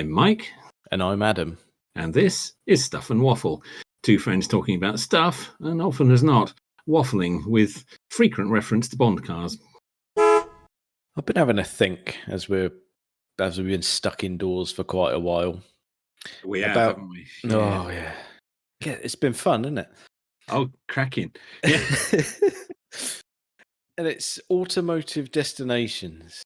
I'm Mike. And I'm Adam. And this is Stuff and Waffle. Two friends talking about stuff, and often as not, waffling with frequent reference to Bond cars. I've been having a think as we've been stuck indoors for quite a while. We have, haven't we? Yeah. Oh, yeah. It's been fun, isn't it? Oh, cracking. Yeah. And it's automotive destinations.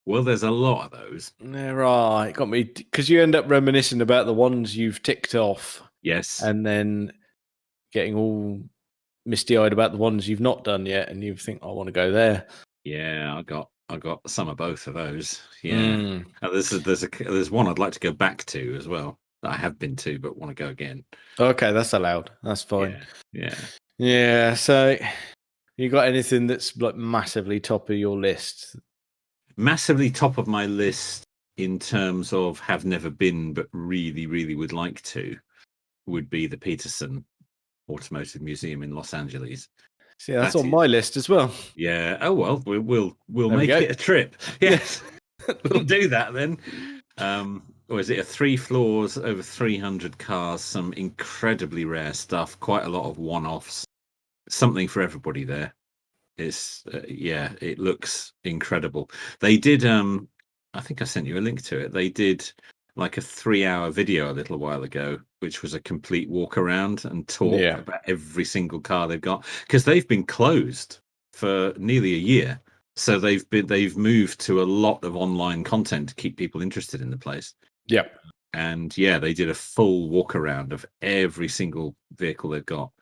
Well, there's a lot of those. Yeah, right. Got me, because you end up reminiscing about the ones you've ticked off. Yes. And then getting all misty-eyed about the ones you've not done yet, and you think, I want to go there. Yeah, I got some of both of those. Yeah. There's one I'd like to go back to as well that I have been to but want to go again. Okay, that's allowed. That's fine. Yeah. So you got anything that's like massively top of your list? Massively top of my list in terms of have never been but really, really would like to would be the Peterson Automotive Museum in Los Angeles. See, that's on my list as well. Yeah. Oh well, we'll make it a trip. Yes, we'll do that then. Or is it 3 floors, over 300 cars, some incredibly rare stuff, quite a lot of one-offs, something for everybody there. It's it looks incredible. They did. I think I sent you a link to it. They did like a 3-hour video a little while ago, which was a complete walk around and talk about every single car they've got, because they've been closed for nearly a year. So they've moved to a lot of online content to keep people interested in the place. Yeah. And they did a full walk around of every single vehicle they've got.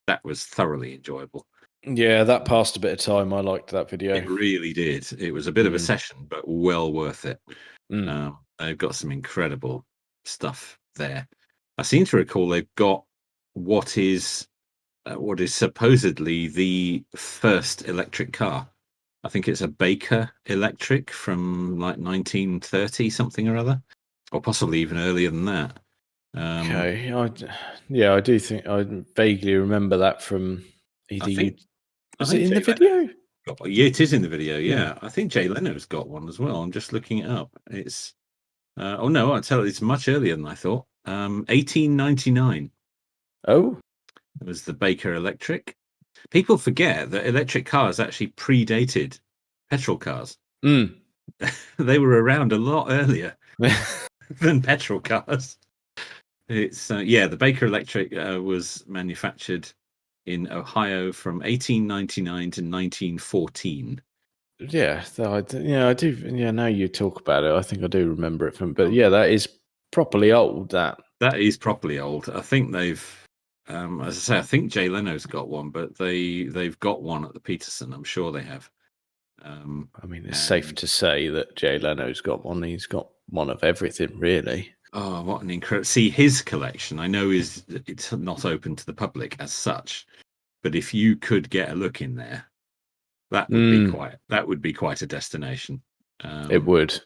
That was thoroughly enjoyable. Yeah, that passed a bit of time. I liked that video. It really did. It was a bit of a session, but well worth it. They've got some incredible stuff there. I seem to recall they've got what is supposedly the first electric car. I think it's a Baker electric from like 1930 something or other, or possibly even earlier than that. Okay, I do think I vaguely remember that from either you. Was it in the video? Yeah, it is in the video. Yeah, I think Jay Leno's got one as well. I'm just looking it up. It's oh no, I tell you, it's much earlier than I thought. 1899. Oh, it was the Baker electric. People forget that electric cars actually predated petrol cars. They were around a lot earlier than petrol cars. It's the Baker electric was manufactured in Ohio from 1899 to 1914. Yeah, I do. Yeah, now you talk about it, I think I do remember it from. But that is properly old. That is properly old. I think they've, as I say, I think Jay Leno's got one, but they've got one at the Peterson. I'm sure they have. I mean, it's safe to say that Jay Leno's got one. He's got one of everything, really. Oh, what an incredible! See, his collection, I know it's not open to the public as such, but if you could get a look in there, that would be quite a destination. It would.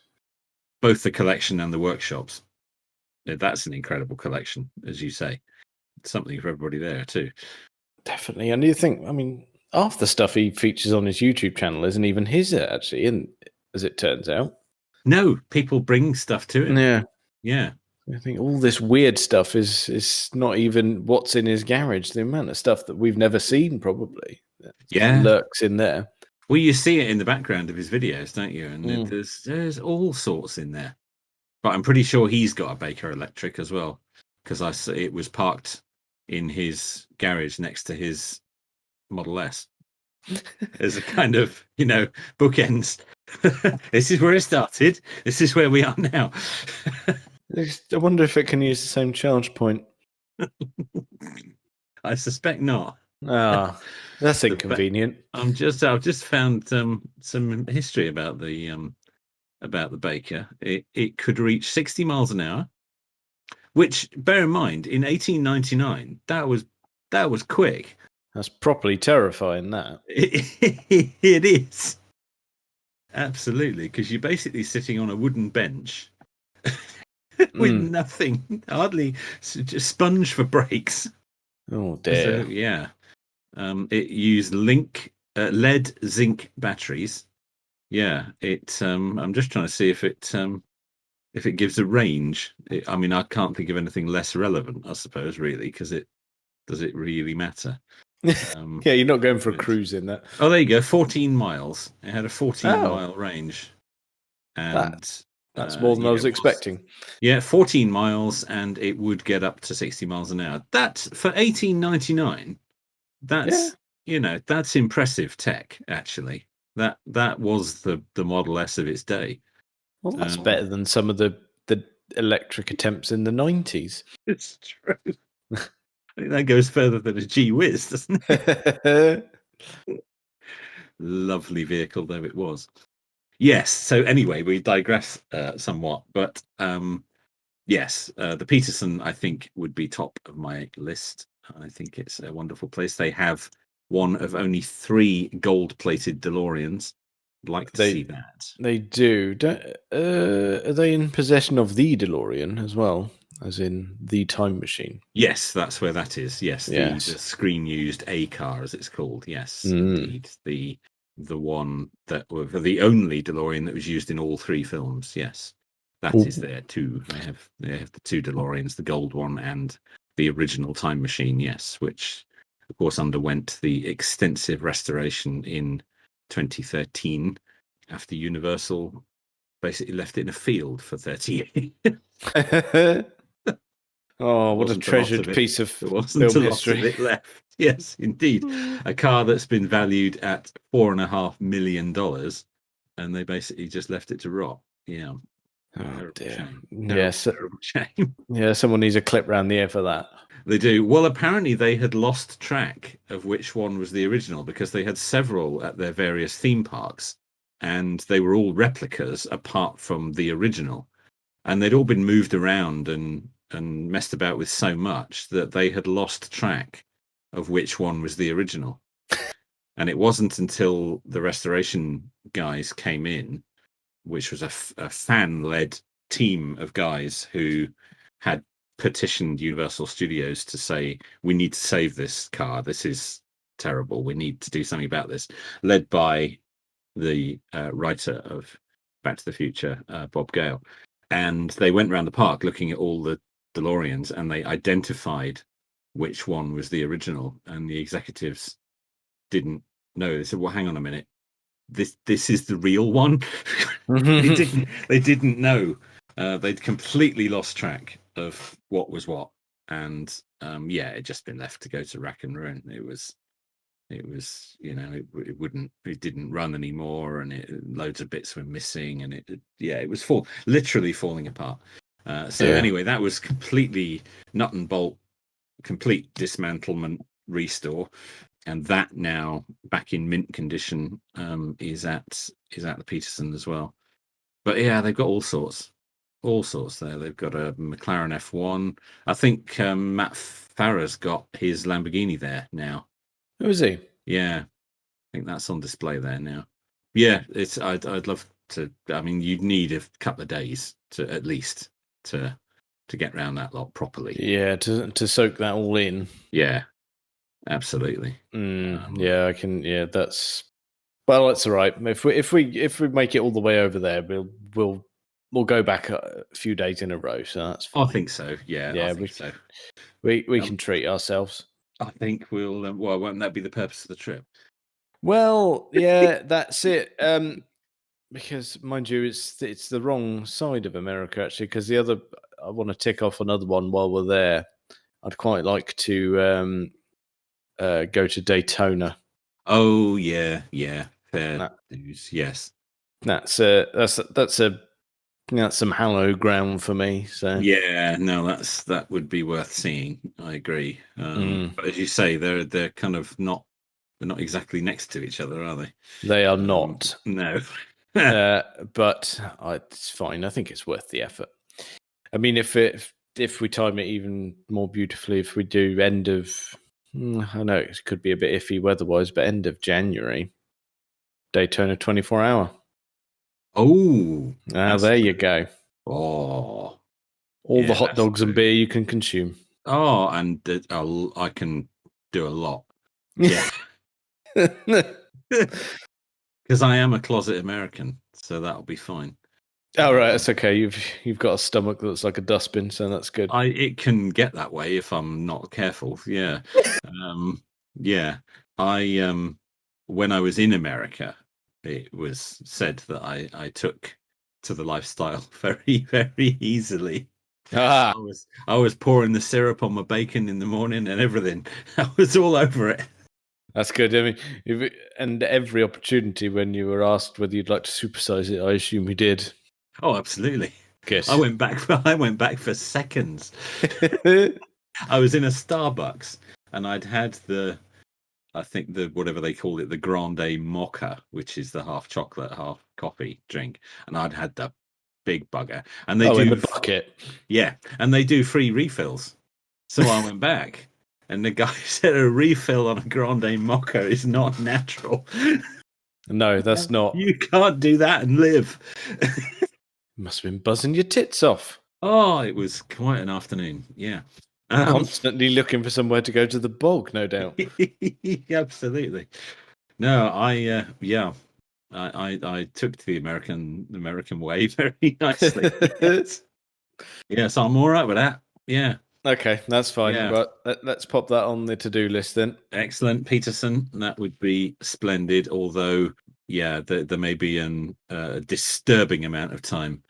Both the collection and the workshops. That's an incredible collection, as you say. Something for everybody there too. Definitely. And you think, I mean, half the stuff he features on his YouTube channel isn't even his, actually, as it turns out. No, people bring stuff to him. Yeah. I think all this weird stuff is not even what's in his garage. The amount of stuff that we've never seen, probably, lurks in there. Well, you see it in the background of his videos, don't you? And there's all sorts in there. But I'm pretty sure he's got a Baker electric as well, because it was parked in his garage next to his Model S. There's a kind of, bookends. This is where it started. This is where we are now. I wonder if it can use the same charge point. I suspect not. That's inconvenient. I've just found some history about the Baker. It could reach 60 miles an hour, which, bear in mind, in 1899, that was quick. That's properly terrifying. That it is absolutely, because you're basically sitting on a wooden bench with nothing, hardly just sponge for brakes. Oh dear. So, it used lead zinc batteries. I'm just trying to see if it if it gives a range, I mean, I can't think of anything less relevant, I suppose, really, because does it really matter? Yeah, you're not going for a cruise in that. Oh, there you go, 14 miles. It had a 14-mile Oh, range, and that's more than I was expecting. Yeah, 14 miles, and it would get up to 60 miles an hour. That's for 1899. That's that's impressive tech, actually. That was the Model S of its day. Well, that's better than some of the electric attempts in the 90s. It's true. I think that goes further than a Gee Whiz, doesn't it? Lovely vehicle though it was. Yes. So anyway, we digress somewhat, but yes, the Peterson I think would be top of my list. I think it's a wonderful place. They have one of only 3 gold-plated DeLoreans. I'd like to see that. They do. Are they in possession of the DeLorean as well, as in the time machine? Yes, that's where that is. Yes, the screen-used A car, as it's called. Yes, indeed. The one that were the only DeLorean that was used in all 3 films. Yes, that is there too. They have the 2 DeLoreans, the gold one and the original time machine. Yes, which of course underwent the extensive restoration in 2013 after Universal basically left it in a field for 30 years. Oh, what a treasured piece of there wasn't film a lot history. of it left. Yes, indeed. A car that's been valued at $4.5 million, and they basically just left it to rot. Yeah. Oh dear. Shame. Yes. Terrible shame. Yeah, someone needs a clip round the ear for that. They do. Well, apparently they had lost track of which one was the original because they had several at their various theme parks, and they were all replicas apart from the original. And they'd all been moved around and messed about with so much that they had lost track of which one was the original. And it wasn't until the restoration guys came in, which was a fan-led team of guys who had petitioned Universal Studios to say, we need to save this car. This is terrible. We need to do something about this. Led by the writer of Back to the Future, Bob Gale. And they went around the park looking at all the DeLoreans, and they identified which one was the original. And the executives didn't know. They said, "Well, hang on a minute. This is the real one." They didn't know. They'd completely lost track of what was what, and it had just been left to go to rack and ruin. It was it didn't run anymore, and loads of bits were missing, and it was literally falling apart. Anyway, that was completely nut and bolt, complete dismantlement, restore, and that now back in mint condition is at the Peterson as well. But yeah, they've got all sorts there. They've got a McLaren F1. I think Matt Farah's got his Lamborghini there now. Who is he? Yeah, I think that's on display there now. Yeah, I'd love to. I mean, you'd need a couple of days to at least to get around that lot properly. Yeah, to soak that all in. Yeah, absolutely. Yeah, I can. Yeah, that's all right. If we make it all the way over there, we'll go back a few days in a row. So that's fine. I think so. Yeah, I think so. We can treat ourselves. I think we'll. Well, won't that be the purpose of the trip? Well, yeah, that's it. Because, mind you, it's the wrong side of America actually. Because I want to tick off another one while we're there. I'd quite like to go to Daytona. Oh yeah. Fair news. Yes. That's some hallowed ground for me. So yeah, no, that would be worth seeing. I agree. But as you say, they're kind of not. They're not exactly next to each other, are they? They are not. No. But it's fine. I think it's worth the effort. I mean, if we time it even more beautifully, if we do end of, I know it could be a bit iffy weather-wise, but end of January, Daytona 24-hour. Oh, there you go. Oh, all the hot dogs and beer you can consume. Oh, and I can do a lot. Yeah. Because I am a closet American, so that'll be fine. Oh right, that's okay. You've got a stomach that looks like a dustbin, so that's good. It can get that way if I'm not careful. Yeah. Um, yeah. I when I was in America, it was said that I took to the lifestyle very, very easily. Ah, I was pouring the syrup on my bacon in the morning and everything. I was all over it. that's good. I mean, and every opportunity when you were asked whether you'd like to supersize it, I assume you did. Oh, absolutely. Good. I went back for seconds. I was in a Starbucks and I'd had I think the whatever they call it, the grande mocha, which is the half chocolate, half coffee drink, and I'd had the big bugger. And they Oh, in do, the bucket. yeah, and they do free refills. So I went back, and the guy said a refill on a grande mocha is not natural. No, that's not. You can't do that and live. Must have been buzzing your tits off. Oh, it was quite an afternoon. Yeah. Um, Constantly looking for somewhere to go to the bog, no doubt. absolutely. No, yeah. I took to the American way very nicely. Yes. Yes, I'm all right with that. Yeah. Okay, that's fine. Yeah. But let's pop that on the to-do list then. Excellent. Peterson, that would be splendid. Although, yeah, there may be a disturbing amount of time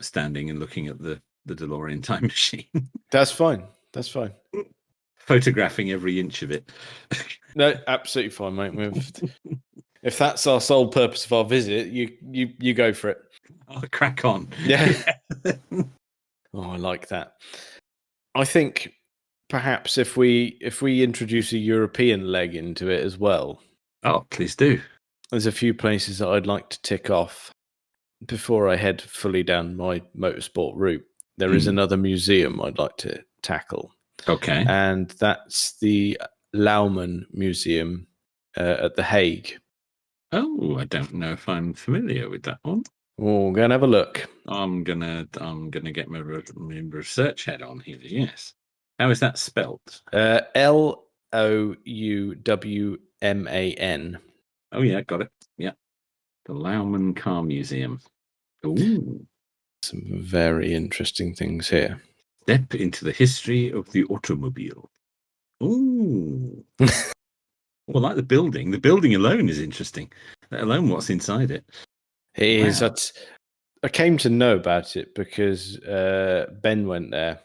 standing and looking at the DeLorean time machine, That's fine. That's fine. photographing every inch of it. No, absolutely fine, mate. If that's our sole purpose of our visit, you go for it. I'll crack on. Yeah. Oh, I like that. I think perhaps if we introduce a European leg into it as well, Oh, please do. there's a few places that I'd like to tick off before I head fully down my motorsport route. There is another museum I'd like to tackle, Okay. and that's the Lauman Museum at The Hague. Oh, I don't know if I'm familiar with that one. Oh, go and have a look. I'm gonna get my research head on here. Yes. How is that spelt? Louwman. Oh yeah, got it. Yeah, the Lauman Car Museum. Ooh, Some very interesting things here. step into the history of the automobile. Ooh. Well, like the building. The building alone is interesting. Let alone what's inside it. It is. Wow. I came to know about it because Ben went there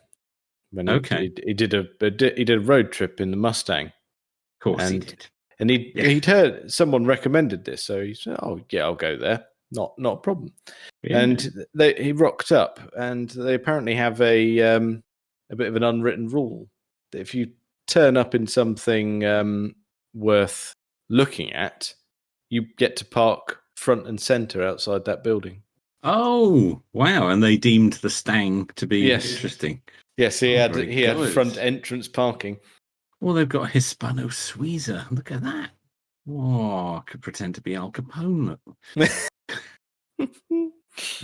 when Okay. he did a road trip in the Mustang, Of course he and did. and Yeah. he'd heard someone recommended this, so he said, "Oh yeah, I'll go there. Not a problem." Yeah. And he rocked up, and they apparently have a bit of an unwritten rule that if you turn up in something worth looking at, you get to park front and center outside that building. Oh, wow. And they deemed the Stang to be Yes. interesting. Yes, he Oh, had very he had good. front entrance parking. Well, they've got a Hispano Suiza. Look at that. Oh, could pretend to be Al Capone.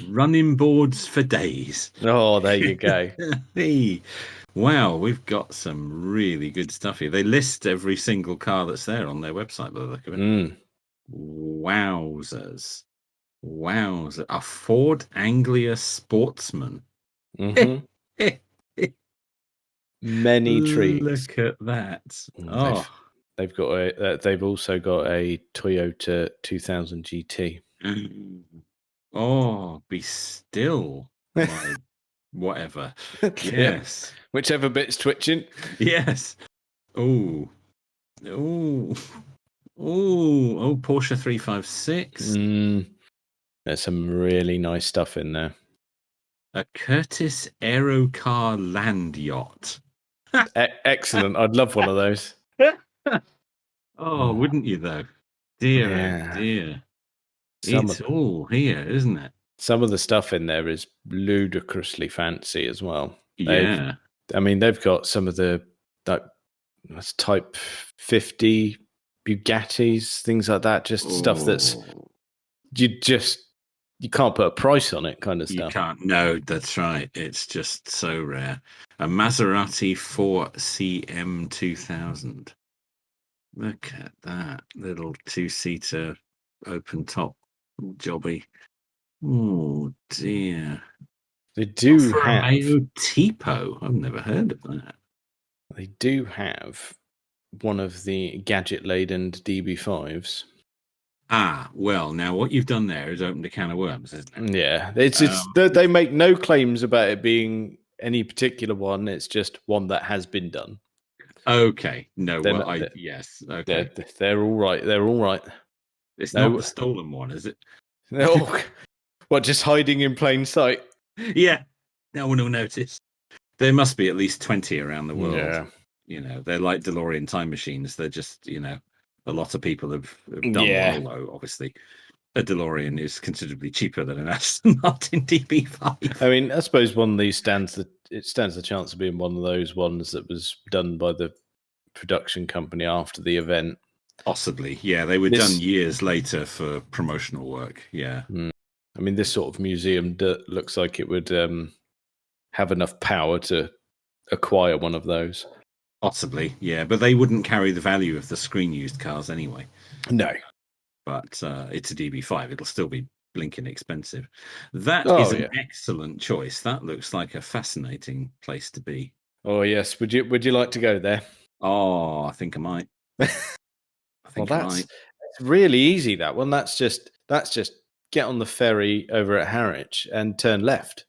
Running boards for days. Oh, there you go. Hey, wow, we've got some really good stuff here. They list every single car that's there on their website by the look of it. Mm. Wowzers. Wowzers. A Ford Anglia Sportsman. Hmm. Many trees. Look at that. They've Oh. they've got they've also got a Toyota 2000 GT. Oh, be still, my whatever. Yes. Whichever bit's twitching. Yes. Oh. Oh. Oh. Porsche 356. There's some really nice stuff in there. A Curtis Aerocar land yacht. Excellent. I'd love one of those. Oh, wouldn't you though? Dear, Yeah. oh dear. Some It's all here, isn't it? some of the stuff in there is ludicrously fancy as well. Yeah. They've got some of the that's Type 50 Bugattis, things like that. Just stuff that's you can't put a price on it, kind of You stuff. can't. No, that's right. It's just so rare. A Maserati 4CM 2000. Look at that little two-seater open top jobby. Oh dear. They do Alfa have. Romeo Tipo. I've never heard of that. They do have one of the gadget-laden DB5s. Ah, well, now what you've done there is opened a can of worms, isn't it? Yeah, they make no claims about it being any particular one. It's just one that has been done. Okay. No, They're well, not, yes. Okay. they're all right. They're all right. It's not No, the stolen one, is it? no. What, just hiding in plain sight? Yeah. No one will notice. There must be at least 20 around the world. Yeah. You know, they're like DeLorean time machines. They're just, a lot of people have done one, Yeah. although obviously a DeLorean is considerably cheaper than an Aston Martin DB5. I mean, I suppose one of these stands the chance of being one of those ones that was done by the production company after the event. Possibly, yeah. They were done years later for promotional work. Yeah. I mean, this sort of museum looks like it would have enough power to acquire one of those. Possibly, yeah. But they wouldn't carry the value of the screen used cars anyway. No. But it's a DB5. It'll still be blinking expensive. That is an excellent choice. That looks like a fascinating place to be. Oh yes. Would you like to go there? Oh, I think I might. That's really easy. That one. That's just get on the ferry over at Harwich and turn left.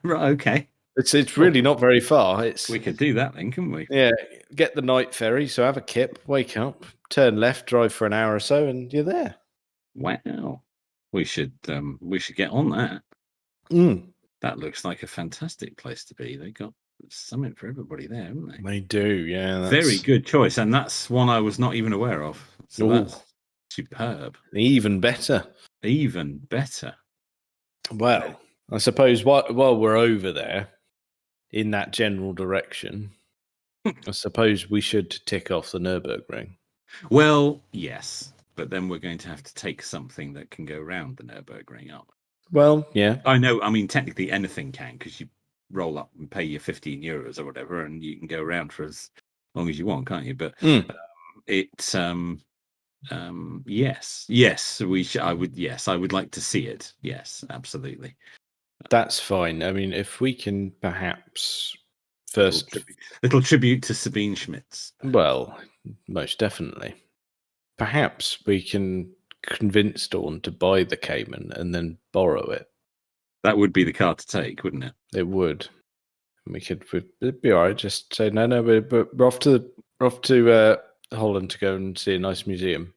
Right. Okay. It's really not very far. We could do that then, couldn't we? Yeah. Get the night ferry. So have a kip, wake up, turn left, drive for an hour or so, and you're there. Wow. We should get on that. That looks like a fantastic place to be. They got something for everybody there, haven't they? They do, yeah. Very good choice, and that's one I was not even aware of. So that's superb. Even better. Even better. Well, I suppose while we're over there, in that general direction, I suppose we should tick off the Nürburgring. Well, yes, but then we're going to have to take something that can go around the Nürburgring up. Well, yeah. I know. I mean, technically anything can, because you roll up and pay your 15 euros or whatever, and you can go around for as long as you want, can't you? But yes, I would like to see it. Yes, absolutely. That's fine. I mean, if we can perhaps first little tribute to Sabine Schmitz. Well, most definitely. Perhaps we can convince Dawn to buy the Cayman and then borrow it. That would be the car to take, wouldn't it? It would. It'd be all right. Just say no. We're off to Holland to go and see a nice museum.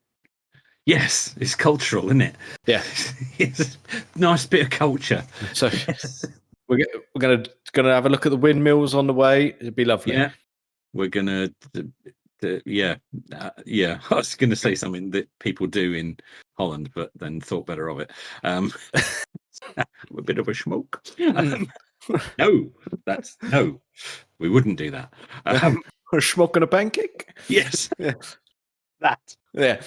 Yes, it's cultural, isn't it? Yeah, it's a nice bit of culture. So we're gonna have a look at the windmills on the way. It'd be lovely. Yeah, we're gonna. Yeah. I was going to say something that people do in Holland, but then thought better of it. A bit of a smoke. No, we wouldn't do that. A smoke and a pancake. Yes, yeah. That. Yeah,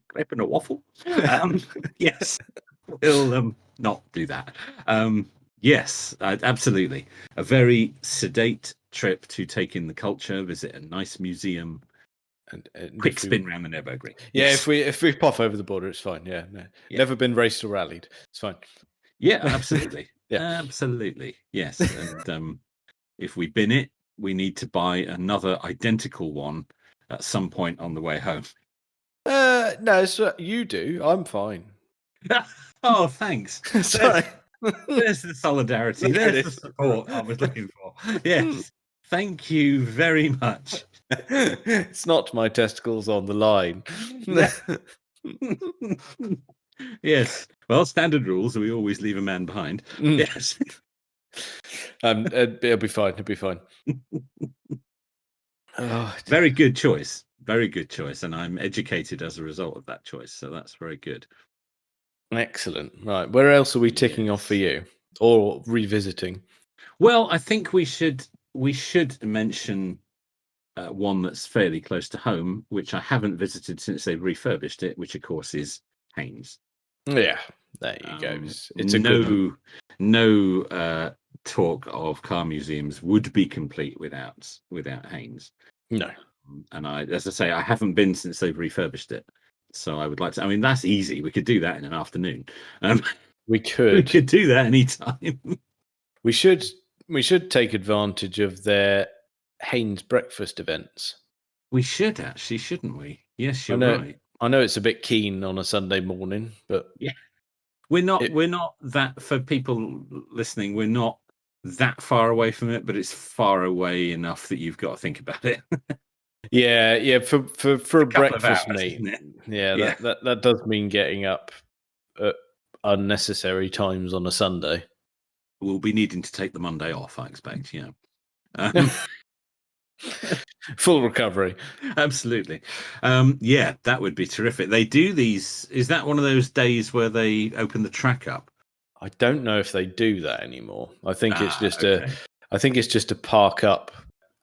grape and a waffle. Yes, we'll not do that. Yes, absolutely. A very sedate trip to take in the culture, visit a nice museum, and quick spin around the Nürburgring. Yeah, yes. if we pop over the border, it's fine. Yeah, no. Never been raced or rallied. It's fine. Yeah, absolutely. Yeah, absolutely. Yes, and if we bin it, we need to buy another identical one at some point on the way home. No, so you do. I'm fine. Oh, thanks. Sorry. There's the solidarity. There's the support I was looking for. Yes. Thank you very much. It's not my testicles on the line. Yes. Well, standard rules. We always leave a man behind. Yes. It'll be fine. It'll be fine. Very good choice. Very good choice. And I'm educated as a result of that choice. So that's very good. Excellent. Right. Where else are we ticking off for you or revisiting? Well, I think we should mention one that's fairly close to home, which I haven't visited since they've refurbished it, which of course is Haynes. Yeah, there you go. It's a no talk of car museums would be complete without Haynes. No. And as I say, I haven't been since they've refurbished it. So I would like to. I mean, that's easy. We could do that in an afternoon. We We could. could do that anytime. We should take advantage of their Haynes breakfast events. We should actually, shouldn't we? Yes, I you're know. right. I know it's a bit keen on a Sunday morning, but Yeah, we're not that, for people listening. We're not that far away from it, but it's far away enough that you've got to think about it. yeah. For a Couple of breakfast hours, meet, isn't it? yeah, Yeah, that does mean getting up at unnecessary times on a Sunday. we'll be needing to take the Monday off, I expect. Yeah. Um, Full recovery. Absolutely. Yeah, that would be terrific. They do these. Is that one of those days where they open the track up? I don't know if they do that anymore. I think it's just Okay. a park up,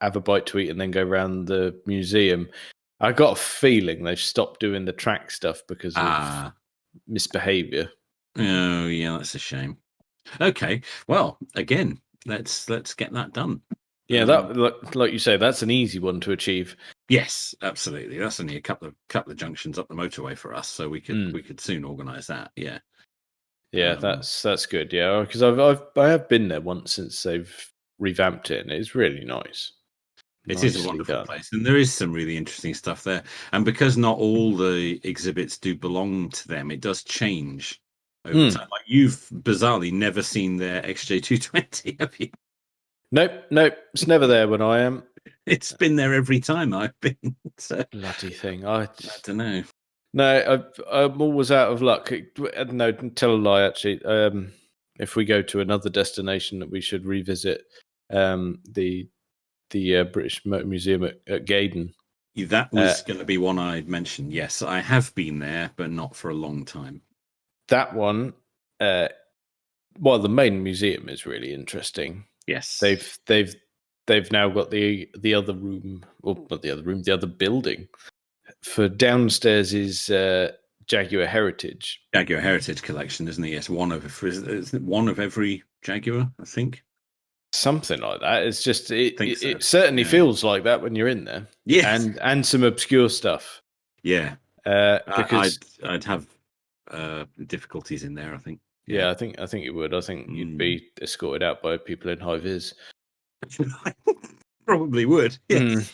have a bite to eat, and then go around the museum. I got a feeling they've stopped doing the track stuff because of misbehavior. Oh, yeah, that's a shame. Okay. Well, again, let's get that done. Yeah, that like you say, that's an easy one to achieve. Yes, absolutely. That's only a couple of junctions up the motorway for us, so we could soon organise that. Yeah. Yeah, that's good. Yeah, because I have been there once since they've revamped it, and it's really nice. It is a wonderful place, and there is some really interesting stuff there. And because not all the exhibits do belong to them, it does change over time. Like, you've bizarrely never seen their XJ220, have you? Nope. It's never there when I am. It's been there every time I've been. So, bloody thing. I don't know. No, I'm always out of luck. No, tell a lie. Actually, if we go to another destination, that we should revisit the British Motor Museum at Gaydon. That was going to be one I'd mentioned. Yes, I have been there, but not for a long time. That one, well, the main museum is really interesting. Yes, they've now got the other room, or not the other room, the other building. For downstairs is Jaguar Heritage. Jaguar Heritage collection, isn't it? Yes, one of every Jaguar, I think. Something like that. It's just it certainly feels like that when you're in there. Yes, and some obscure stuff. Yeah, because I'd have difficulties in there, I think. Yeah, I think you would. I think you'd be escorted out by people in high vis. Probably would. Yes.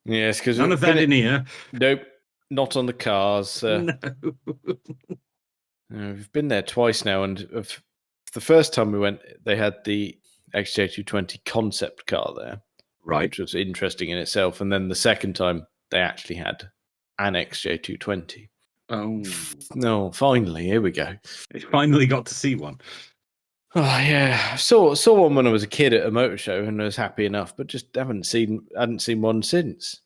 Yes, because none of that in here. Nope, not on the cars. No. We've been there twice now, and the first time we went, they had the XJ220 concept car there, right, which was interesting in itself. And then the second time, they actually had an XJ220. Oh no! Finally, here we go. I finally got to see one. Oh yeah, I saw one when I was a kid at a motor show, and I was happy enough. But just hadn't seen one since.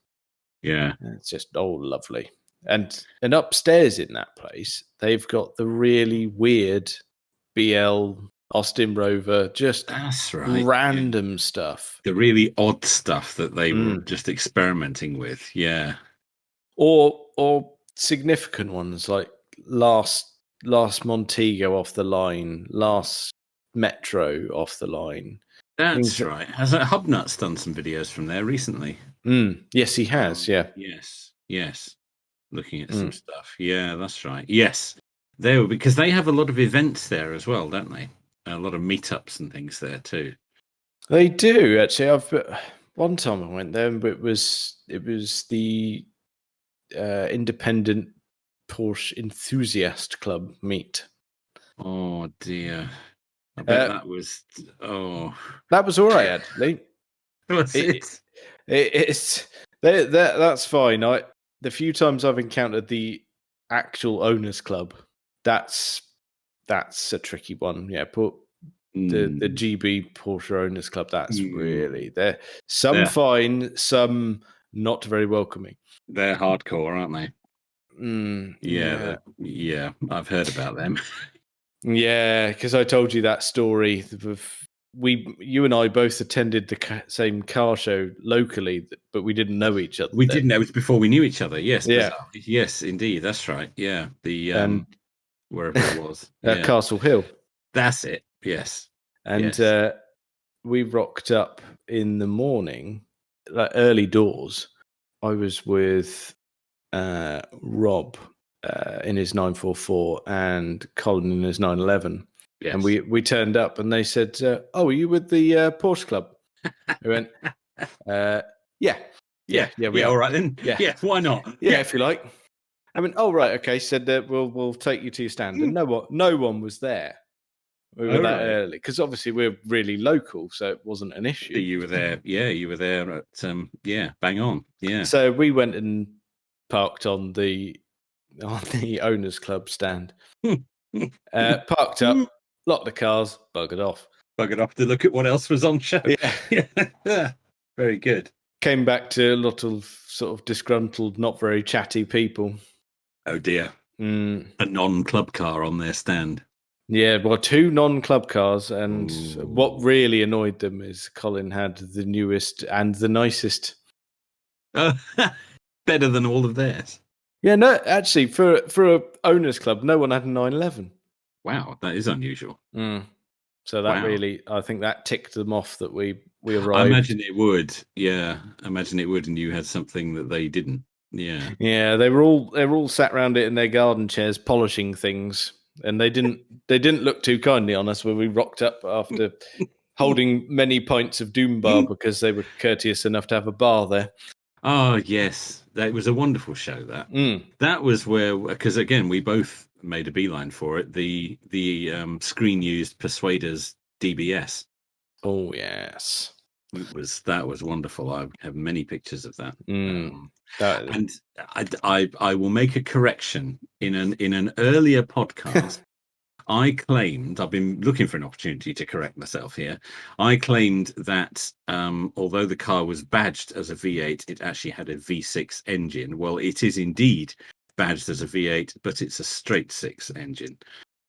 Yeah, it's just lovely. And upstairs in that place, they've got the really weird BL Austin Rover, just that's right, random stuff, the really odd stuff that they were just experimenting with. Yeah, or significant ones like last Montego off the line, last Metro off the line. That's right. Has Hubnuts done some videos from there recently? Yes, he has. Yeah. Yes. Looking at some stuff. Yeah, that's right. Yes, because they have a lot of events there as well, don't they? A lot of meetups and things there too. They do actually. One time I went there, but it was the Independent Porsche Enthusiast Club meet. Oh dear. I bet that was that was all right actually. Was it? It's that's fine. The few times I've encountered the actual owners club, that's a tricky one. Yeah, put the GB Porsche owners club. That's really there. Some fine, some not very welcoming. They're hardcore, aren't they? Yeah. I've heard about them. Yeah, because I told you that story. You and I both attended the same car show locally, but we didn't know each other. We didn't know. It was before we knew each other. Yes. Yeah. Bizarre. Yes, indeed. That's right. Yeah. The wherever it was. Castle Hill. That's it. Yes. And we rocked up in the morning, like early doors. I was with Rob in his 944 and Colin in his 911. Yes. And we turned up and they said, "Oh, are you with the Porsche Club?" We went, "Yeah, we are. All right then. Yeah, why not? Yeah, if you like." I mean, "Oh, right, okay." Said that we'll take you to your stand, and no one was there. We were that early because obviously we're really local, so it wasn't an issue. So you were there. Yeah, you were there at bang on. Yeah. So we went and parked on the owners' club stand. Parked up, locked the cars, buggered off to look at what else was on show. Yeah. Very good. Came back to a lot of sort of disgruntled, not very chatty people. Oh dear. A non-club car on their stand. Yeah, well, 2 non-club cars, and what really annoyed them is Colin had the newest and the nicest. Better than all of theirs. Yeah, no, actually, for a owners' club, no one had a 911. Wow, that is unusual. So that really, I think that ticked them off that we arrived. I imagine it would. Yeah, and you had something that they didn't. Yeah. Yeah, they were all sat around it in their garden chairs polishing things, and they didn't look too kindly on us when we rocked up after holding many pints of Doom Bar because they were courteous enough to have a bar there. Oh yes, that was a wonderful show. That was where, because again, we both made a beeline for it. The screen used Persuaders DBS. Oh yes, that was wonderful. I have many pictures of that. And I will make a correction in an earlier podcast. I claimed, I've been looking for an opportunity to correct myself here. I claimed that although the car was badged as a V8, it actually had a V6 engine. Well, it is indeed badged as a V8, but it's a straight 6 engine.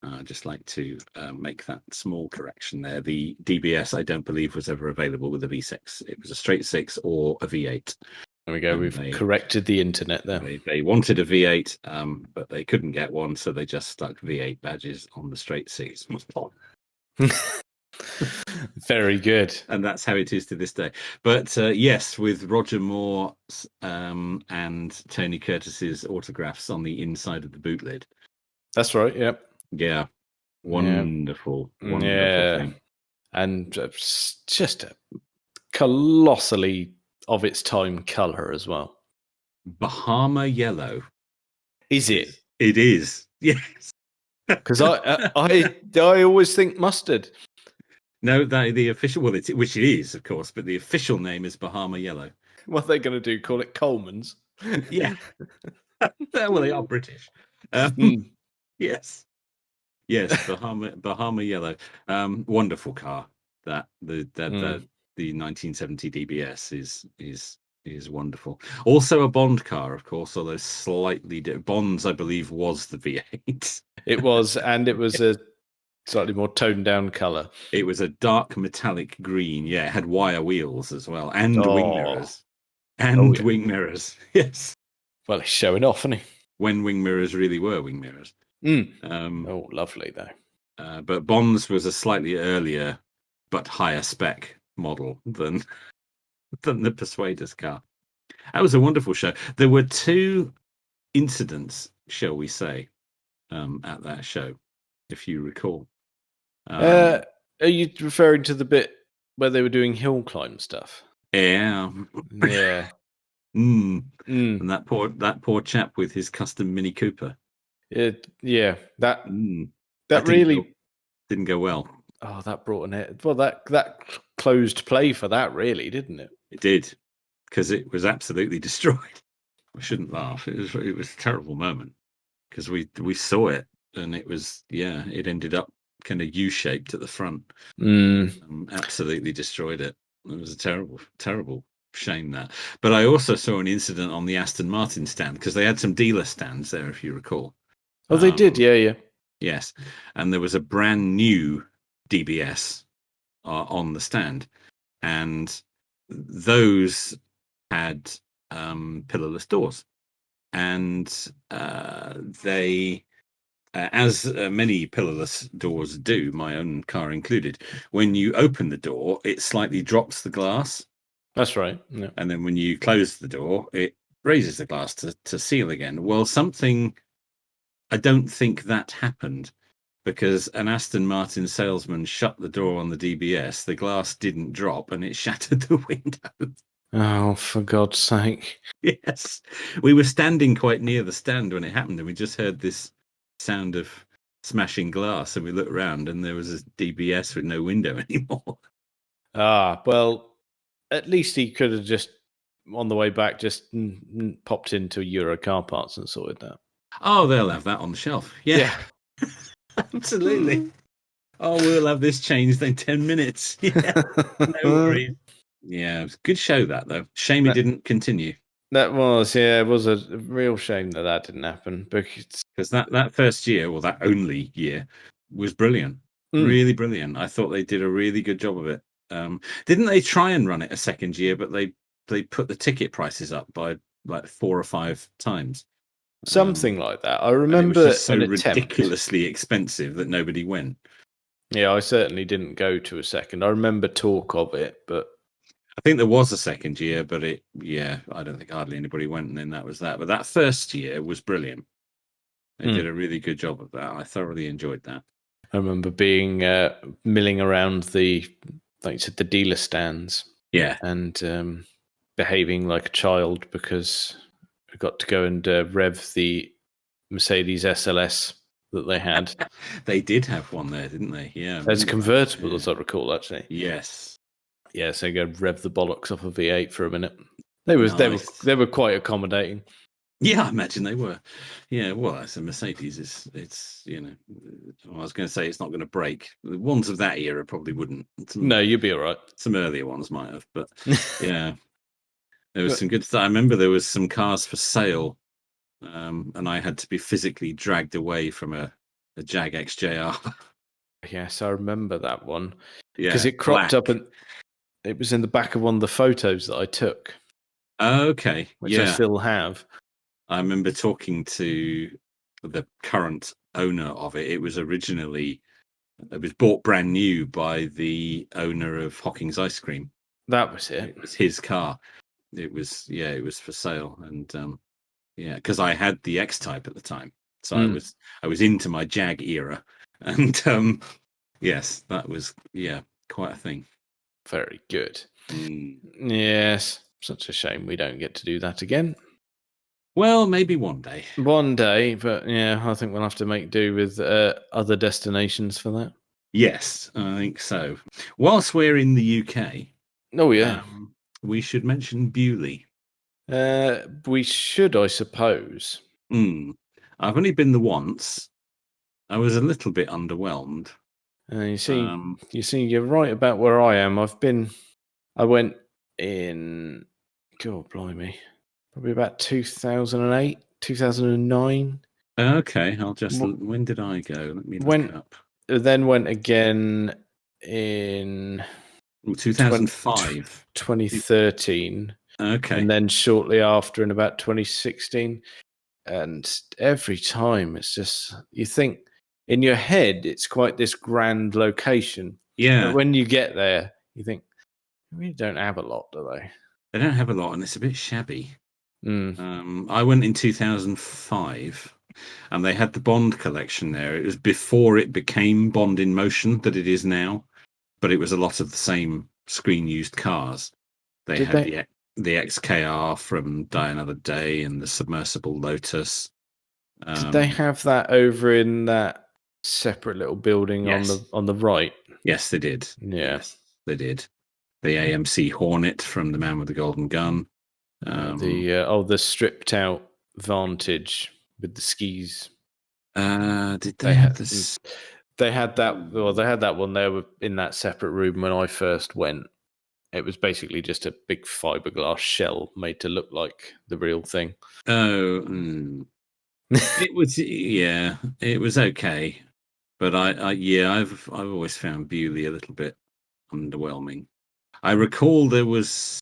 I'd just like to make that small correction there. The DBS, I don't believe, was ever available with a V6. It was a straight 6 or a V8. There we go. We've corrected the internet there. They wanted a V8, but they couldn't get one, so they just stuck V8 badges on the straight 6. Very good. And that's how it is to this day. But yes, with Roger Moore and Tony Curtis's autographs on the inside of the boot lid. That's right. Yep. Yeah. Wonderful thing. And just a colossally of its time color as well. Bahama yellow. Is it? It is. Yes. Because I always think mustard. No, the official, which it is, of course, but the official name is Bahama yellow. What are they going to do? Call it Coleman's? Yeah. Well, they are British. Yes. Yes, Bahama yellow. Wonderful car. The 1970 DBS is wonderful. Also a Bond car, of course, although slightly Bond's, I believe, was the V8. It was, and it was a slightly more toned down color. It was a dark metallic green. Yeah, it had wire wheels as well, and wing mirrors. Wing mirrors. Yes. Well, he's showing off, isn't he? When wing mirrors really were wing mirrors. Lovely though. But Bond's was a slightly earlier but higher spec model than the Persuaders car. That was a wonderful show. There were 2 incidents, shall we say, at that show, if you recall. Are you referring to the bit where they were doing hill climb stuff? Yeah. Yeah. And that poor chap with his custom Mini Cooper. Yeah. That didn't really didn't go well. Oh, that brought an end. Well, that closed play for that, really, didn't it? It did, because it was absolutely destroyed. I shouldn't laugh. It was a terrible moment because we saw it and it was it ended up kind of U-shaped at the front. Absolutely destroyed it. It was a terrible shame that. But I also saw an incident on the Aston Martin stand because they had some dealer stands there, if you recall. Oh, they did, yeah. Yes, and there was a brand new DBS on the stand, and those had pillarless doors, and they, as many pillarless doors do, my own car included, when you open the door, it slightly drops the glass. That's right. Yeah. And then when you close the door, it raises the glass to seal again. Well, I don't think that happened because an Aston Martin salesman shut the door on the DBS. The glass didn't drop and it shattered the window. Oh, for God's sake. Yes. We were standing quite near the stand when it happened and we just heard this sound of smashing glass and we looked around and there was a DBS with no window anymore. Ah, well, at least he could have just, on the way back, just popped into Euro car parts and sorted that. Oh, they'll have that on the shelf. Yeah. Absolutely. Oh, we'll have this changed in 10 minutes. Yeah. No worries. Yeah, it was a good show that though. Shame it didn't continue. That was, it was a real shame that didn't happen because that first year, or that only year, was brilliant, really brilliant. I thought they did a really good job of it. Didn't they try and run it a second year, but they put the ticket prices up by like 4 or 5 times, something like that. I and remember it was just so an attempt. ridiculously expensive that nobody went. Yeah, I certainly didn't go to a second. I remember talk of it, but I think there was a second year, but I don't think hardly anybody went, and then that was that. But that first year was brilliant. They did a really good job of that. I thoroughly enjoyed that. I remember being milling around like you said, the dealer stands. Yeah. And behaving like a child because I got to go and rev the Mercedes SLS that they had. They did have one there, didn't they? Yeah. It's convertible, as I recall, actually. Yes. Yeah, so go rev the bollocks off a V8 for a minute. They were quite accommodating. Yeah, I imagine they were. Yeah, well, it's a Mercedes. It's I was going to say it's not going to break. The ones of that era probably wouldn't. No, you'd be all right. Some earlier ones might have, but yeah, there was some good stuff. I remember there was some cars for sale, and I had to be physically dragged away from a Jag XJR. Yes, I remember that one because it cropped up and it was in the back of one of the photos that I took. Okay, which I still have. I remember talking to the current owner of it. It was bought brand new by the owner of Hocking's Ice Cream. That was it. It was his car. It was for sale, and because I had the X-Type at the time, so I was into my Jag era, and yes, that was quite a thing. Very good. Yes, such a shame we don't get to do that again. Well, maybe one day. One day, but yeah, I think we'll have to make do with other destinations for that. Yes, I think so. Whilst we're in the UK, we should mention Bewley. We should, I suppose. I've only been there once. I was a little bit underwhelmed. You see, you're right about where I am. I went in, God blimey, probably about 2008, 2009. Okay, when did I go? Let me look it up. Then went again in 2005. 2013. Okay. And then shortly after in about 2016. And every time it's just, you think in your head, it's quite this grand location. Yeah. But when you get there, you think, they really don't have a lot, do they? They don't have a lot, and it's a bit shabby. I went in 2005, and they had the Bond collection there. It was before it became Bond in Motion that it is now, but it was a lot of the same screen-used cars. They had the XKR from Die Another Day and the submersible Lotus. Did they have that over in that separate little building on the right? Yes, they did. Yeah. Yes, they did. The AMC Hornet from The Man with the Golden Gun. The stripped out Vantage with the skis. Did they have this? They had that. Well, they had that one. They were in that separate room when I first went. It was basically just a big fiberglass shell made to look like the real thing. Oh, it was. Yeah, it was okay, but I've always found Bewley a little bit underwhelming. I recall there was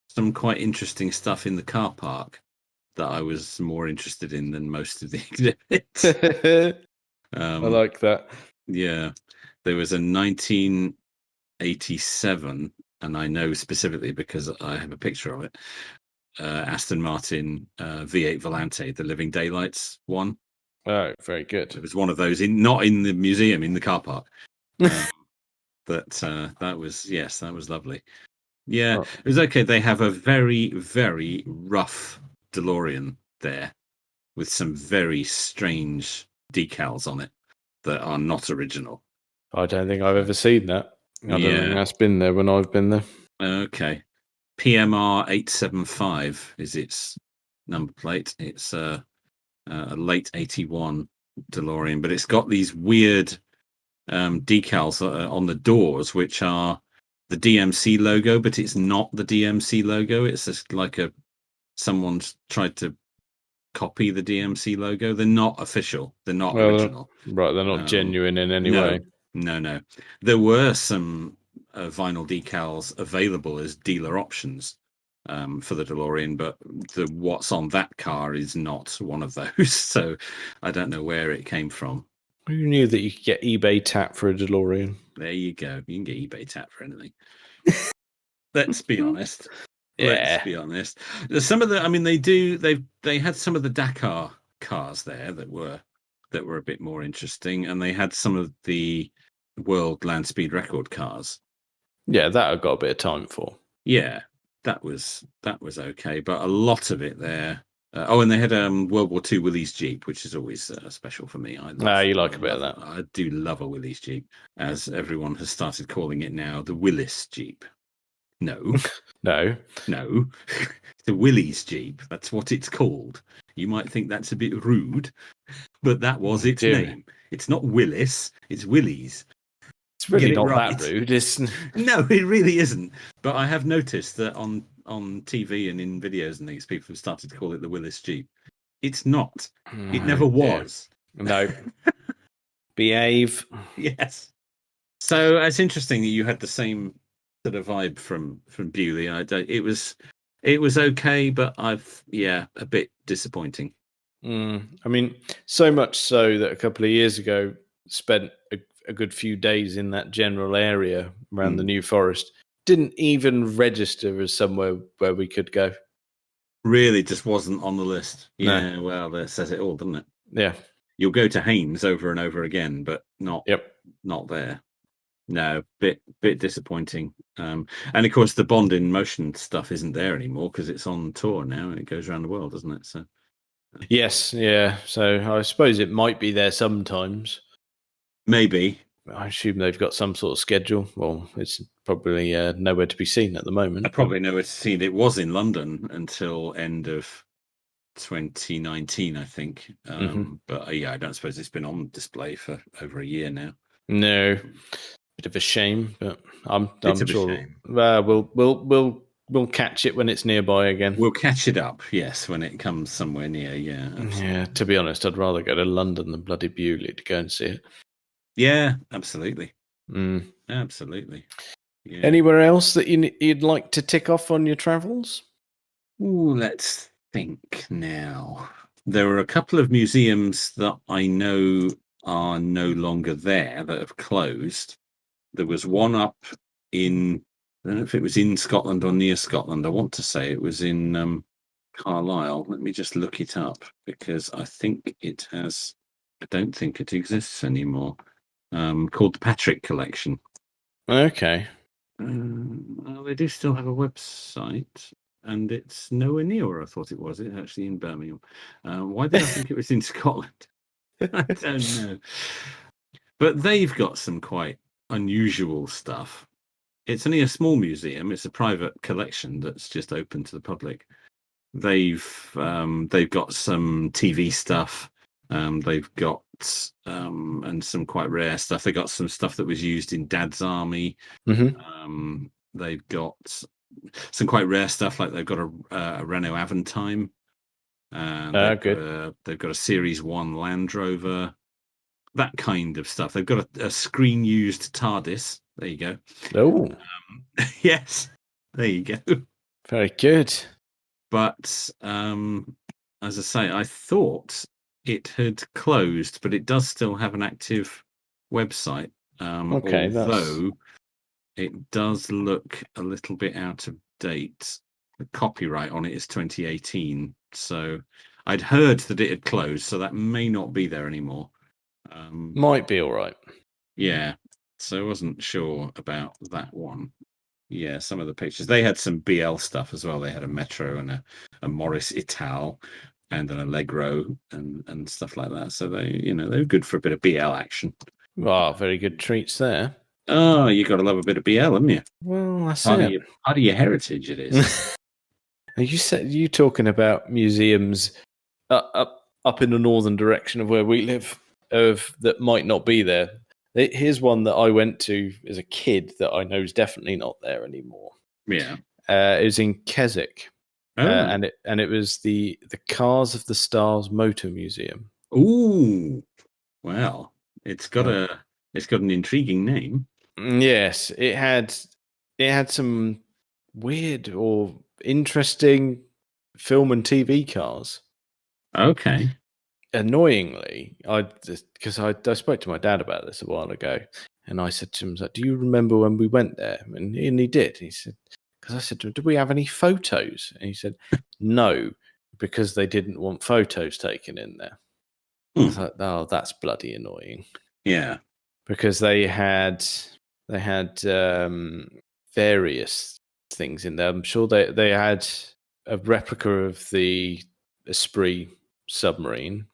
some quite interesting stuff in the car park that I was more interested in than most of the exhibits. I like that. Yeah, there was a 1987, and I know specifically because I have a picture of it. Aston Martin V8 Volante, the Living Daylights one. Oh, very good. It was one of those not in the museum, in the car park. That was lovely. Yeah, it was okay. They have a very, very rough DeLorean there with some very strange decals on it that are not original. I don't think I've ever seen that. I don't think that's been there when I've been there. Okay. PMR 875 is its number plate. It's a late 81 DeLorean, but it's got these weird decals on the doors, which are the DMC logo, but it's not the DMC logo. It's just like someone's tried to copy the DMC logo. They're not official. They're not original. Right, they're not genuine in any way. No. There were some vinyl decals available as dealer options for the DeLorean, but what's on that car is not one of those. So I don't know where it came from. Who knew that you could get eBay tap for a DeLorean? There you go. You can get eBay tap for anything. Let's be honest. Yeah. Let's be honest. Some of they had some of the Dakar cars there that were a bit more interesting, and they had some of the world land speed record cars. Yeah, that I got a bit of time for. Yeah, that was okay, but a lot of it there. And they had World War II Willys Jeep, which is always special for me. You like a bit of that. I do love a Willys Jeep, as everyone has started calling it now, the Willis Jeep. No, no, the Willys Jeep. That's what it's called. You might think that's a bit rude, but that was its name. It's not Willis, it's Willys. It's really not that rude, isn't it? No, it really isn't. But I have noticed that on TV and in videos and things, people have started to call it the Willis Jeep. It's not. It never was. No. Behave. Yes. So it's interesting that you had the same sort of vibe from Bewley. It was okay, but a bit disappointing. I mean, so much so that a couple of years ago, spent a good few days in that general area around the New Forest. Didn't even register as somewhere where we could go. Really, just wasn't on the list. Yeah, no. Well, that says it all, doesn't it? Yeah. You'll go to Haynes over and over again, but not there. No, bit disappointing. And of course, the Bond in Motion stuff isn't there anymore because it's on tour now and it goes around the world, doesn't it? So. Yes, yeah. So I suppose it might be there sometimes. Maybe. I assume they've got some sort of schedule. Well, it's probably nowhere to be seen at the moment. Probably nowhere to see. It was in London until end of 2019, I think. But I don't suppose it's been on display for over a year now. No, bit of a shame, but I'm sure we'll catch it when it's nearby again. We'll catch it up, yes, when it comes somewhere near. Yeah, absolutely. Yeah. To be honest, I'd rather go to London than bloody Bewley to go and see it. Yeah, absolutely. Absolutely. Yeah. Anywhere else that you'd like to tick off on your travels? Ooh, let's think now. There are a couple of museums that I know are no longer there that have closed. There was one up in, I don't know if it was in Scotland or near Scotland. I want to say it was in Carlisle. Let me just look it up because I don't think it exists anymore. Called the Patrick Collection. Okay. Well, they do still have a website, and it's nowhere near where I thought it was. It's actually in Birmingham. Why did I think it was in Scotland? I don't know. But they've got some quite unusual stuff. It's only a small museum. It's a private collection that's just open to the public. They've got some TV stuff. They've got and some quite rare stuff. They got some stuff that was used in Dad's Army. They've got some quite rare stuff, like they've got a Renault Aventime. They've got a Series 1 Land Rover. That kind of stuff. They've got a screen used TARDIS. There you go. Oh, yes. There you go. Very good. But as I say, I thought it had closed, but it does still have an active website. Although it does look a little bit out of date. the copyright on it is 2018. So I'd heard that it had closed, so that may not be there anymore. Might be all right. Yeah, so I wasn't sure about that one. Yeah, some of the pictures. They had some BL stuff as well. They had a Metro and a Morris Ital and an Allegro and stuff like that. So they were good for a bit of BL action. Well, very good treats there. Oh, you got to love a bit of BL, haven't you? Well, that's Part it. Part of your heritage, it is. You talking about museums up in the northern direction of where we live that might not be there. Here's one that I went to as a kid that I know is definitely not there anymore. Yeah. It was in Keswick, and it was the Cars of the Stars Motor Museum. Ooh, well, it's got an intriguing name. Yes, it had some weird or interesting film and TV cars. Okay. Annoyingly, because I spoke to my dad about this a while ago, and I said to him, "Do you remember when we went there?" And he did. He said, because I said to him, "Do we have any photos?" And he said, "No, because they didn't want photos taken in there." I was like, "Oh, that's bloody annoying." Yeah, because they had various things in there. I'm sure they had a replica of the Esprit submarine.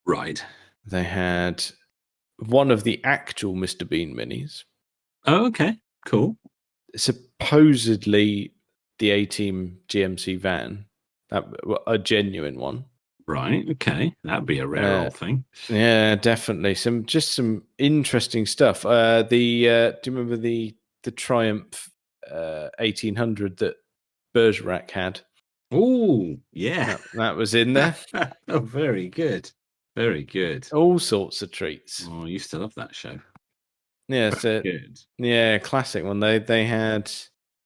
right. They had one of the actual Mr. Bean minis. Oh, okay, cool. Supposedly the A-Team GMC van, a genuine one. Right, okay. That'd be a rare old thing. Yeah, definitely. Some interesting stuff. Do you remember the Triumph 1800 that Bergerac had? Oh, yeah. That was in there. Oh, very good. Very good. All sorts of treats. Oh, I used to love that show. Yeah, so Good. yeah, classic one. They had.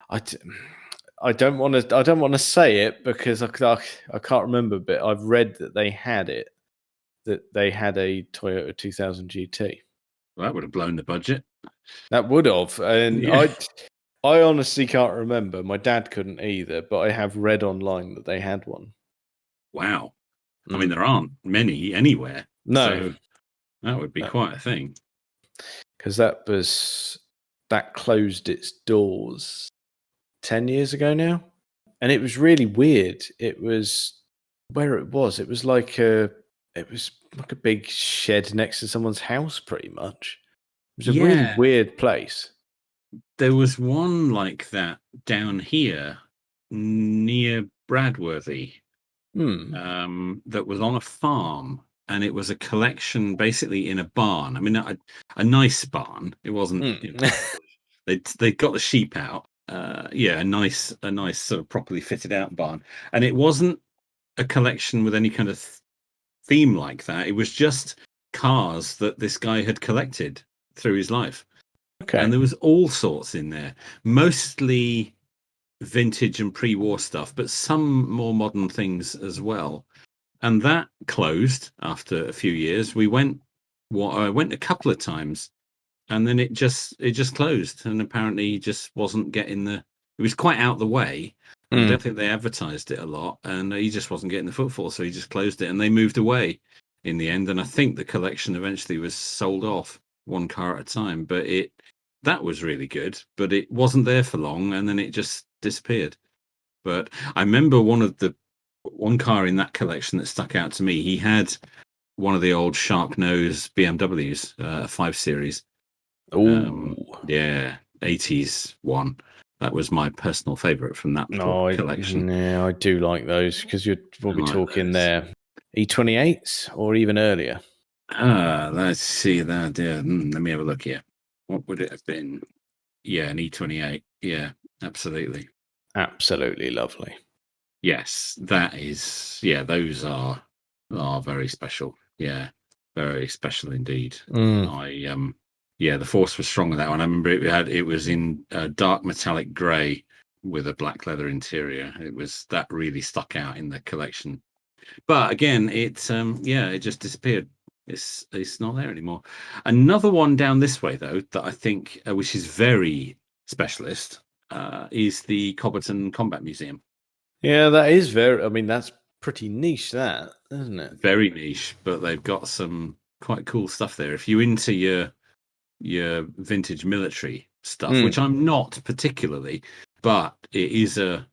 I don't want to say it because I can't remember, but I've read that they had it. That they had a Toyota 2000 GT. Well, that would have blown the budget. That would have, and Yeah. I honestly can't remember. My dad couldn't either, but I have read online that they had one. Wow. I mean, there aren't many anywhere. No. So that would be quite a thing. Because that closed its doors 10 years ago now. And it was really weird. It was where it was. It was like a big shed next to someone's house, pretty much. It was a really weird place. There was one like that down here near Bradworthy. That was on a farm, and it was a collection basically in a barn. I mean, a nice barn. It wasn't. They got the sheep out. A nice sort of properly fitted out barn, and it wasn't a collection with any kind of theme like that. It was just cars that this guy had collected through his life. Okay. And there was all sorts in there, mostly vintage and pre-war stuff, but some more modern things as well. And that closed after a few years. I went a couple of times, and then it just closed. And apparently, just wasn't getting the. It was quite out the way. I don't think they advertised it a lot, and he just wasn't getting the footfall, so he just closed it. And they moved away in the end. And I think the collection eventually was sold off, one car at a time. But that was really good, but it wasn't there for long, and then it just disappeared. But I remember one car in that collection that stuck out to me. He had one of the old shark nose BMWs, 5 Series. Yeah, 80s one. That was my personal favorite from that collection. Yeah, I do like those because we'll be talking there E28s or even earlier. Let's see that. Let me have a look here. What would it have been? Yeah, an E28. Yeah, absolutely. Absolutely lovely. Yes, that is. Yeah, those are very special. Yeah, very special indeed. The Force was strong with that one. I remember it was in dark metallic grey with a black leather interior. That really stuck out in the collection. But again, it just disappeared. It's not there anymore. Another one down this way though that I think which is very specialist is the Cobberton Combat Museum. Yeah, that is very. I mean, that's pretty niche, that isn't it? Very niche, but they've got some quite cool stuff there. If you're into your vintage military stuff, which I'm not particularly, but it is an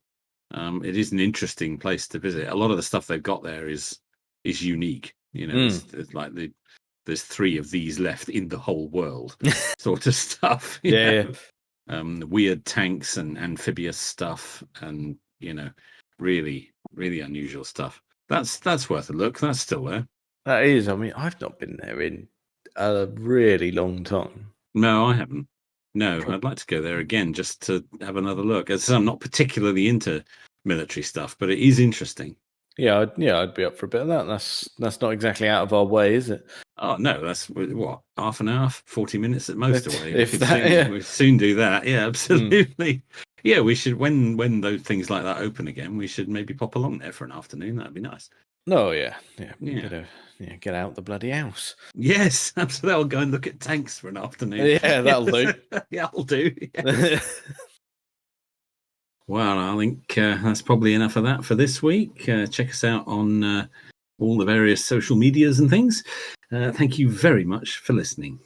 interesting place to visit. A lot of the stuff they've got there is unique. You know, there's like there's 3 of these left in the whole world, sort of stuff. Yeah. Weird tanks and amphibious stuff, and really, really unusual stuff. That's worth a look. That's still there. That is. I mean, I've not been there in a really long time. No, I haven't. No, I'd like to go there again just to have another look. As I'm not particularly into military stuff, but it is interesting. Yeah, I'd be up for a bit of that. That's not exactly out of our way, is it? Oh no, that's what, half an hour, 40 minutes at most away. We'll soon do that. Yeah, absolutely. Yeah, we should when those things like that open again, we should maybe pop along there for an afternoon. That'd be nice. Oh yeah. Get out the bloody house. Yes, absolutely. I'll go and look at tanks for an afternoon. Yeah, that'll do. Yeah, I'll do. Yeah. Well, I think that's probably enough of that for this week. Check us out on all the various social medias and things. Thank you very much for listening.